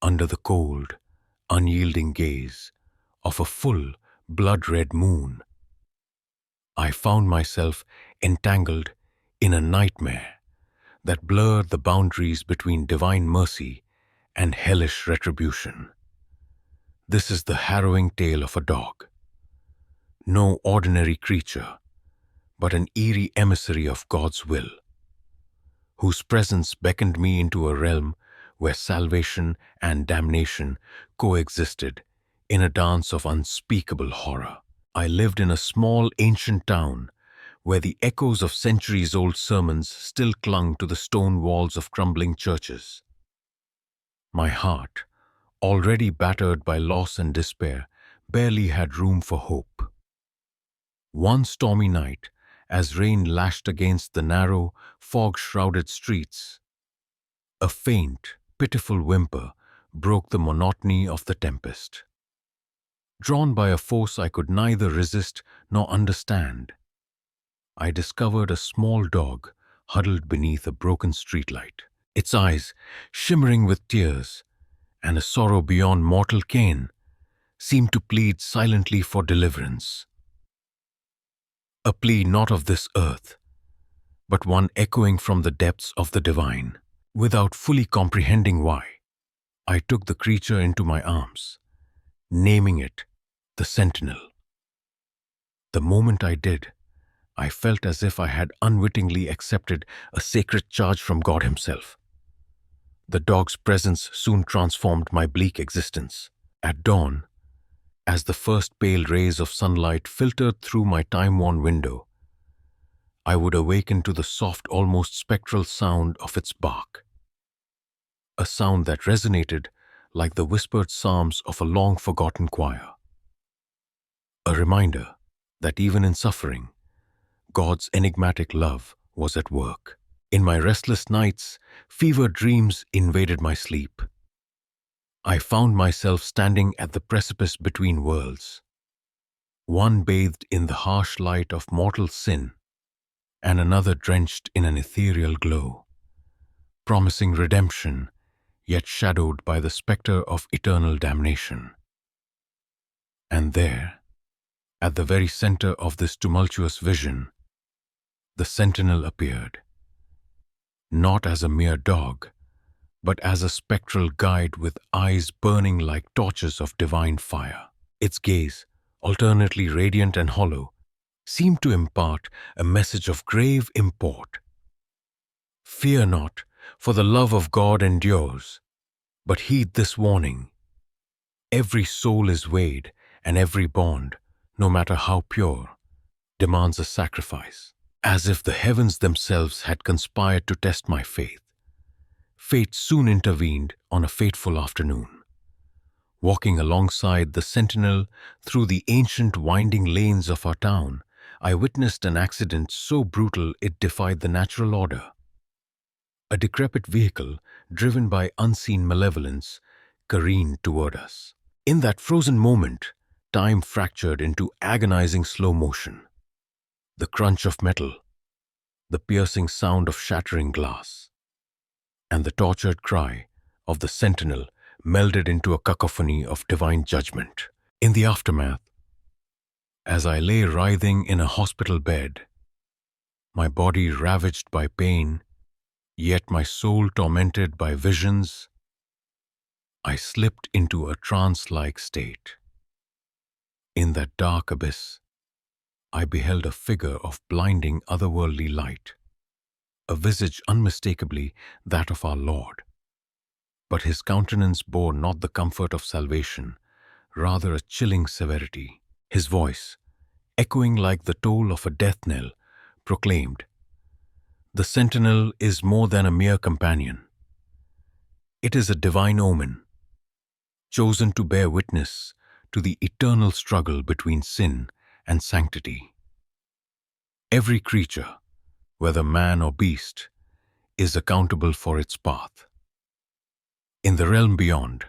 under the cold, unyielding gaze of a full, blood-red moon, I found myself entangled in a nightmare that blurred the boundaries between divine mercy and hellish retribution. This is the harrowing tale of a dog, no ordinary creature, but an eerie emissary of God's will, whose presence beckoned me into a realm where salvation and damnation coexisted in a dance of unspeakable horror. I lived in a small ancient town where the echoes of centuries-old sermons still clung to the stone walls of crumbling churches. My heart, already battered by loss and despair, barely had room for hope. One stormy night, as rain lashed against the narrow, fog-shrouded streets, a faint, pitiful whimper broke the monotony of the tempest. Drawn by a force I could neither resist nor understand, I discovered a small dog huddled beneath a broken streetlight, its eyes shimmering with tears, and a sorrow beyond mortal ken seemed to plead silently for deliverance. A plea not of this earth, but one echoing from the depths of the divine. Without fully comprehending why, I took the creature into my arms, naming it the Sentinel. The moment I did, I felt as if I had unwittingly accepted a sacred charge from God Himself. The dog's presence soon transformed my bleak existence. At dawn, as the first pale rays of sunlight filtered through my time-worn window, I would awaken to the soft, almost spectral sound of its bark, a sound that resonated like the whispered psalms of a long-forgotten choir. A reminder that even in suffering, God's enigmatic love was at work. In my restless nights, fevered dreams invaded my sleep. I found myself standing at the precipice between worlds, one bathed in the harsh light of mortal sin, and another drenched in an ethereal glow, promising redemption, yet shadowed by the specter of eternal damnation. And there, at the very center of this tumultuous vision, the Sentinel appeared, not as a mere dog, but as a spectral guide with eyes burning like torches of divine fire. Its gaze, alternately radiant and hollow, seemed to impart a message of grave import. Fear not, for the love of God endures, but heed this warning. Every soul is weighed, and every bond, no matter how pure, demands a sacrifice. As if the heavens themselves had conspired to test my faith, fate soon intervened on a fateful afternoon. Walking alongside the Sentinel through the ancient winding lanes of our town, I witnessed an accident so brutal it defied the natural order. A decrepit vehicle, driven by unseen malevolence, careened toward us. In that frozen moment, time fractured into agonizing slow motion. The crunch of metal, the piercing sound of shattering glass, and the tortured cry of the Sentinel melded into a cacophony of divine judgment. In the aftermath, as I lay writhing in a hospital bed, my body ravaged by pain, yet my soul tormented by visions, I slipped into a trance-like state. In that dark abyss, I beheld a figure of blinding otherworldly light, a visage unmistakably that of our Lord. But his countenance bore not the comfort of salvation, rather a chilling severity. His voice, echoing like the toll of a death knell, proclaimed, "The Sentinel is more than a mere companion. It is a divine omen, chosen to bear witness to the eternal struggle between sin and sanctity. Every creature, whether man or beast, is accountable for its path. In the realm beyond,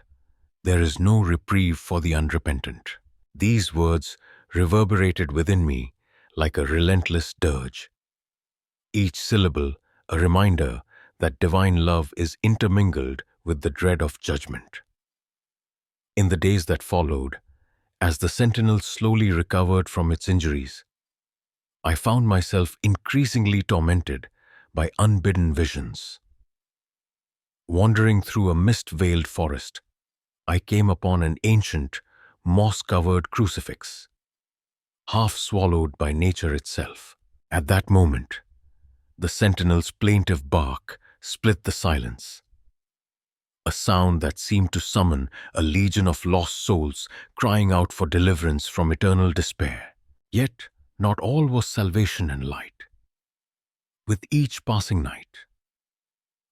there is no reprieve for the unrepentant." These words reverberated within me like a relentless dirge, each syllable a reminder that divine love is intermingled with the dread of judgment. In the days that followed, as the sentinel slowly recovered from its injuries, I found myself increasingly tormented by unbidden visions. Wandering through a mist-veiled forest, I came upon an ancient, moss-covered crucifix, half swallowed by nature itself. At that moment, the sentinel's plaintive bark split the silence, a sound that seemed to summon a legion of lost souls crying out for deliverance from eternal despair. Yet, not all was salvation and light. With each passing night,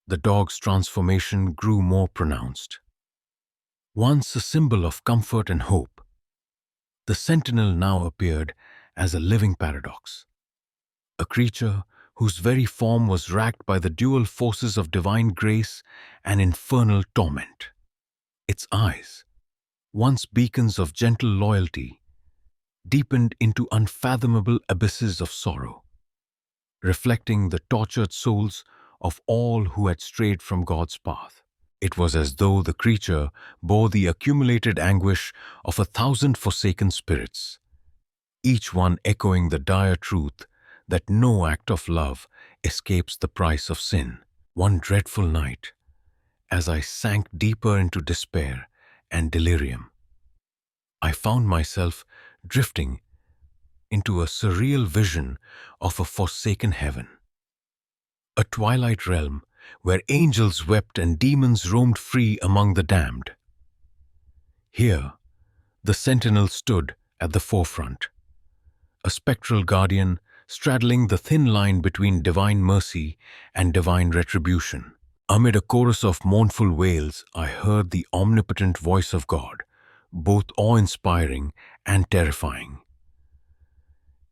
the dog's transformation grew more pronounced. Once a symbol of comfort and hope, the sentinel now appeared as a living paradox, a creature whose very form was racked by the dual forces of divine grace and infernal torment. Its eyes, once beacons of gentle loyalty, deepened into unfathomable abysses of sorrow, reflecting the tortured souls of all who had strayed from God's path. It was as though the creature bore the accumulated anguish of 1,000 forsaken spirits, each one echoing the dire truth that no act of love escapes the price of sin. One dreadful night, as I sank deeper into despair and delirium, I found myself drifting into a surreal vision of a forsaken heaven, a twilight realm where angels wept and demons roamed free among the damned. Here, the sentinel stood at the forefront, a spectral guardian straddling the thin line between divine mercy and divine retribution. Amid a chorus of mournful wails, I heard the omnipotent voice of God, both awe-inspiring and terrifying.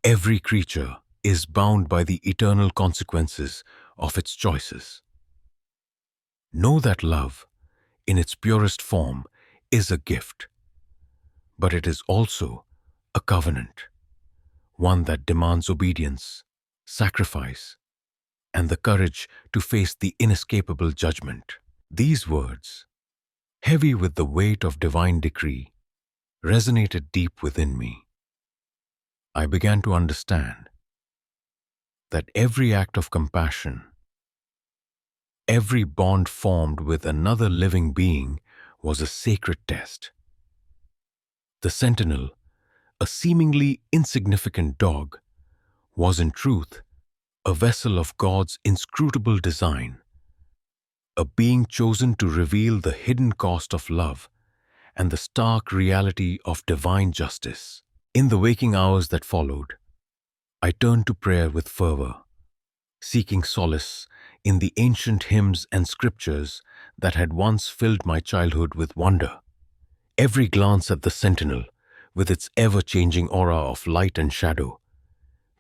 Every creature is bound by the eternal consequences of its choices. Know that love, in its purest form, is a gift, but it is also a covenant, one that demands obedience, sacrifice, and the courage to face the inescapable judgment. These words, heavy with the weight of divine decree, resonated deep within me. I began to understand that every act of compassion, every bond formed with another living being was a sacred test. The sentinel, a seemingly insignificant dog, was in truth a vessel of God's inscrutable design, a being chosen to reveal the hidden cost of love and the stark reality of divine justice. In the waking hours that followed, I turned to prayer with fervor, seeking solace in the ancient hymns and scriptures that had once filled my childhood with wonder. Every glance at the sentinel, with its ever-changing aura of light and shadow,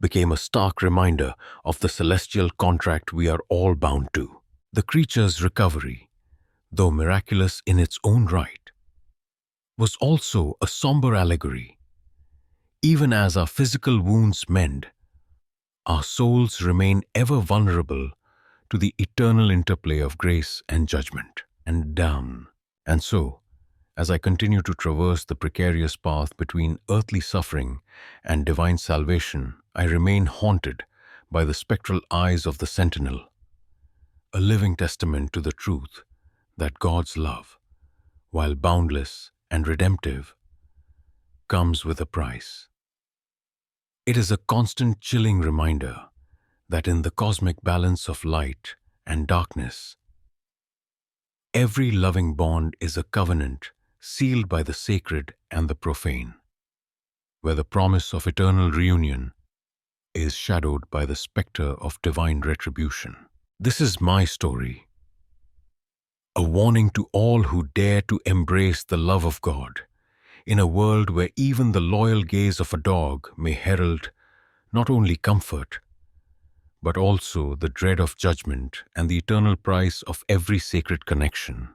became a stark reminder of the celestial contract we are all bound to. The creature's recovery, though miraculous in its own right, was also a somber allegory. Even as our physical wounds mend, our souls remain ever vulnerable to the eternal interplay of grace and judgment. And so, as I continue to traverse the precarious path between earthly suffering and divine salvation, I remain haunted by the spectral eyes of the sentinel, a living testament to the truth that God's love, while boundless and redemptive, comes with a price. It is a constant chilling reminder that in the cosmic balance of light and darkness, every loving bond is a covenant sealed by the sacred and the profane, where the promise of eternal reunion is shadowed by the specter of divine retribution. This is my story, a warning to all who dare to embrace the love of God in a world where even the loyal gaze of a dog may herald not only comfort, but also the dread of judgment and the eternal price of every sacred connection.